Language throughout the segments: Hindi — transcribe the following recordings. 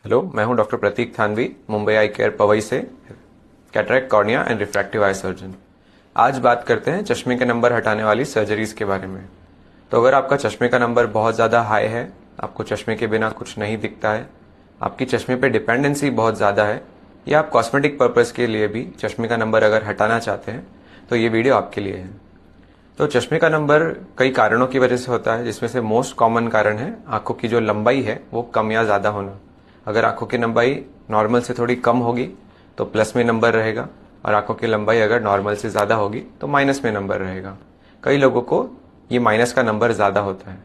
हेलो, मैं हूं डॉक्टर प्रतीक थानवी, मुंबई आई केयर पवई से, cataract, cornea and refractive eye surgeon. आज बात करते हैं चश्मे के नंबर हटाने वाली सर्जरीज के बारे में। तो अगर आपका चश्मे का नंबर बहुत ज़्यादा हाई है, आपको चश्मे के बिना कुछ नहीं दिखता है, आपकी चश्मे पे डिपेंडेंसी बहुत ज़्यादा है, या आप कॉस्मेटिक पर्पज़ के लिए भी चश्मे का नंबर अगर हटाना चाहते हैं, तो ये वीडियो आपके लिए है। तो चश्मे का नंबर कई कारणों की वजह से होता है, जिसमें से मोस्ट कॉमन कारण है आंखों की जो लंबाई है वो कम या ज़्यादा होना। अगर आंखों की लंबाई नॉर्मल से थोड़ी कम होगी तो प्लस में नंबर रहेगा, और आंखों की लंबाई अगर नॉर्मल से ज़्यादा होगी तो माइनस में नंबर रहेगा। कई लोगों को ये माइनस का नंबर ज़्यादा होता है।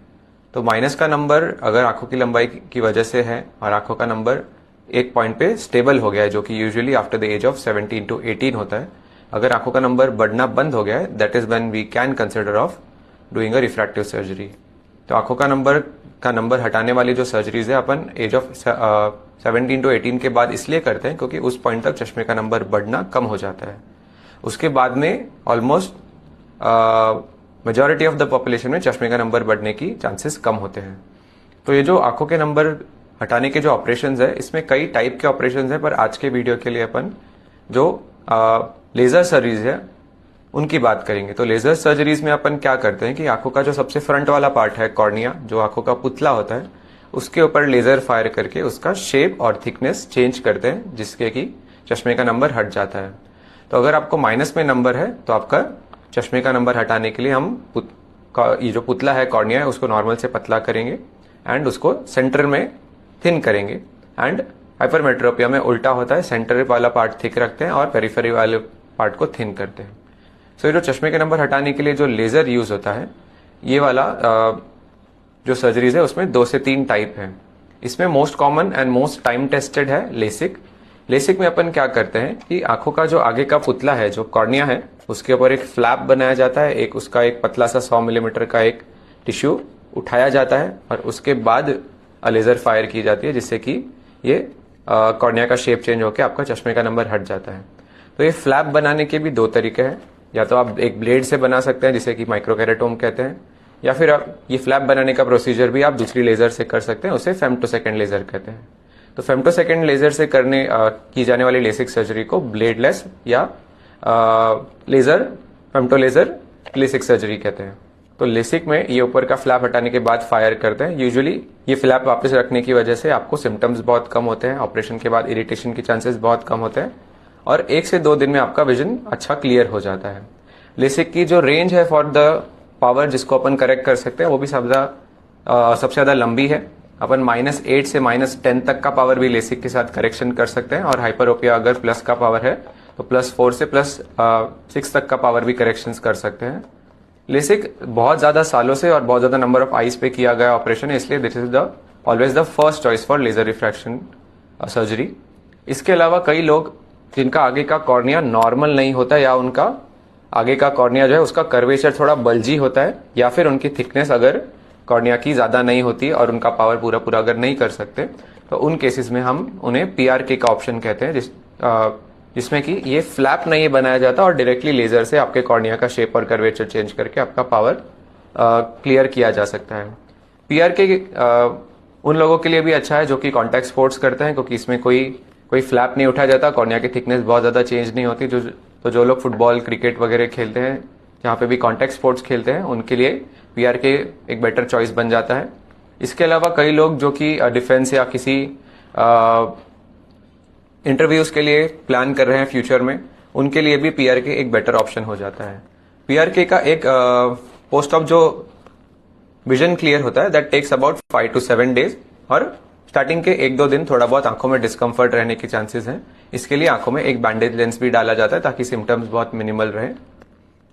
तो माइनस का नंबर अगर आंखों की लंबाई की वजह से है और आंखों का नंबर एक पॉइंट पे स्टेबल हो गया है, जो कि usually after the age of 17 to 18 होता है, अगर आंखों का नंबर बढ़ना बंद हो गया है, that is when we can consider of doing a refractive surgery. तो आंखों का नंबर हटाने वाली जो सर्जरीज है अपन एज ऑफ 17 to 18 के बाद इसलिए करते हैं क्योंकि उस पॉइंट तक चश्मे का नंबर बढ़ना कम हो जाता है। उसके बाद में almost majority of the population में चश्मे का नंबर बढ़ने की चांसेस कम होते हैं। तो ये जो आंखों के नंबर हटाने के जो ऑपरेशंस है, इसमें कई टाइप के ऑपरेशंस हैं, पर आज के वीडियो के लिए अपन जो लेजर सर्जरीज है उनकी बात करेंगे। तो लेजर सर्जरीज में अपन क्या करते हैं कि आंखों का जो सबसे फ्रंट वाला पार्ट है, कॉर्निया, जो आंखों का पुतला होता है, उसके ऊपर लेजर फायर करके उसका शेप और थिकनेस चेंज करते हैं, जिसके कि चश्मे का नंबर हट जाता है। तो अगर आपको माइनस में नंबर है तो आपका चश्मे का नंबर हटाने के लिए हम ये जो पुतला है, कॉर्निया है, उसको नॉर्मल से पतला करेंगे एंड उसको सेंटर में थिन करेंगे। एंड हाइपरमेट्रोपिया में उल्टा होता है, सेंटर वाला पार्ट थिक रखते हैं और पेरिफेरी वाले पार्ट को थिन करते हैं। सो ये जो चश्मे के नंबर हटाने के लिए जो लेजर यूज होता है, ये वाला जो सर्जरीज है उसमें 2 से 3 टाइप है। इसमें most common and most time tested है लेसिक। लेसिक में अपन क्या करते हैं कि आंखों का जो आगे का पुतला है, जो कॉर्निया है, उसके ऊपर एक फ्लैप बनाया जाता है, एक उसका एक पतला सा 100 मिलीमीटर का एक टिश्यू उठाया जाता है और उसके बाद लेजर फायर की जाती है, जिससे कि ये कॉर्निया का शेप चेंज होकर आपका चश्मे का नंबर हट जाता है। तो ये फ्लैप बनाने के भी 2 तरीके हैं, या तो आप एक ब्लेड से बना सकते हैं जिसे कि माइक्रोकेरेटोम कहते हैं, या फिर आप ये फ्लैप बनाने का प्रोसीजर भी आप दूसरी लेजर से कर सकते हैं, उसे फेम्टोसेकंड लेजर कहते हैं। तो फेम्टोसेकंड लेजर से की जाने वाली लेसिक सर्जरी को ब्लेडलेस या लेजर फेम्टोलेजर लेसिक सर्जरी कहते हैं। तो लेसिक में ये ऊपर का फ्लैप हटाने के बाद फायर करते हैं। यूजुअली ये फ्लैप वापस रखने की वजह से आपको सिम्टम्स बहुत कम होते हैं, ऑपरेशन के बाद इरिटेशन के चांसेस बहुत कम होते हैं, और 1 से 2 दिन में आपका विजन अच्छा क्लियर हो जाता है। लेसिक की जो रेंज है फॉर द पावर जिसको अपन करेक्ट कर सकते हैं, वो भी सबसे ज्यादा लंबी है। अपन -8 से -10 तक का पावर भी लेसिक के साथ करेक्शन कर सकते हैं, और हाइपरोपिया अगर प्लस का पावर है तो +4 से +6 तक का पावर भी करेक्शंस कर सकते हैं। लेसिक बहुत ज्यादा सालों से और बहुत ज्यादा नंबर ऑफ आईज पे किया गया ऑपरेशन है, इसलिए this is always the first choice for laser refraction surgery. इसके अलावा कई लोग जिनका आगे का कॉर्निया नॉर्मल नहीं होता, या उनका आगे का कॉर्निया जो है उसका कर्वेचर थोड़ा बल्जी होता है, या फिर उनकी थिकनेस अगर कॉर्निया की ज्यादा नहीं होती और उनका पावर पूरा अगर नहीं कर सकते, तो उन केसेस में हम उन्हें PRK का ऑप्शन कहते हैं, जिसमें कि ये फ्लैप नहीं बनाया जाता और डायरेक्टली लेजर से आपके कॉर्निया का शेप और कर्वेचर चेंज करके आपका पावर क्लियर किया जा सकता है। PRK उन लोगों के लिए भी अच्छा है जो कि कॉन्टैक्ट स्पोर्ट्स करते हैं, क्योंकि इसमें कोई फ्लैप नहीं उठाया जाता, कॉर्निया की थिकनेस बहुत ज्यादा चेंज नहीं होती। जो लोग फुटबॉल, क्रिकेट वगैरह खेलते हैं, जहाँ पे भी कॉन्टैक्ट स्पोर्ट्स खेलते हैं, उनके लिए PRK एक बेटर चॉइस बन जाता है। इसके अलावा कई लोग जो कि डिफेंस या किसी इंटरव्यूज के लिए प्लान कर रहे हैं फ्यूचर में, उनके लिए भी PRK एक बेटर ऑप्शन हो जाता है। PRK का एक पोस्ट ऑफ जो विजन क्लियर होता है, that takes about 5 to 7 days, और स्टार्टिंग के 1-2 दिन थोड़ा बहुत आंखों में डिस्कम्फर्ट रहने के चांसेस हैं। इसके लिए आंखों में एक बैंडेज लेंस भी डाला जाता है ताकि सिम्टम्स बहुत मिनिमल रहे।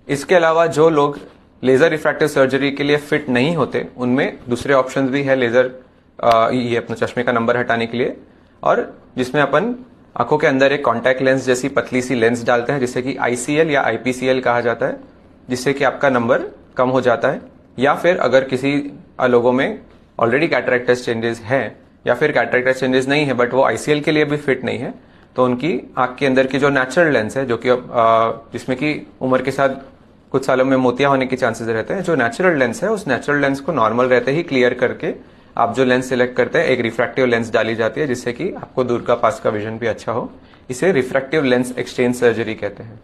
इसके अलावा जो लोग लेजर रिफ्रैक्टिव सर्जरी के लिए फिट नहीं होते, उनमें दूसरे ऑप्शंस भी है लेजर ये अपने चश्मे का नंबर हटाने के लिए, और जिसमें अपन आंखों के अंदर एक कॉन्टैक्ट लेंस जैसी पतली सी लेंस डालते हैं, जिसे कि ICL या IPCL कहा जाता है, जिससे कि आपका नंबर कम हो जाता है। या फिर अगर किसी लोगों में ऑलरेडी कैटरेक्टस चेंजेस हैं, या फिर कैटरेक्टस चेंजेस नहीं है बट वो ICL के लिए भी फिट नहीं है, तो उनकी आंख के अंदर की जो नेचुरल लेंस है, जो कि जिसमें कि उम्र के साथ कुछ सालों में मोतिया होने के चांसेस रहते हैं, जो नेचुरल लेंस है उस नेचुरल लेंस को नॉर्मल रहते ही क्लियर करके आप जो लेंस सिलेक्ट करते हैं एक रिफ्रैक्टिव लेंस डाली जाती है जिससे कि आपको दूर का पास का विजन भी अच्छा हो। इसे रिफ्रैक्टिव लेंस एक्सचेंज सर्जरी कहते हैं।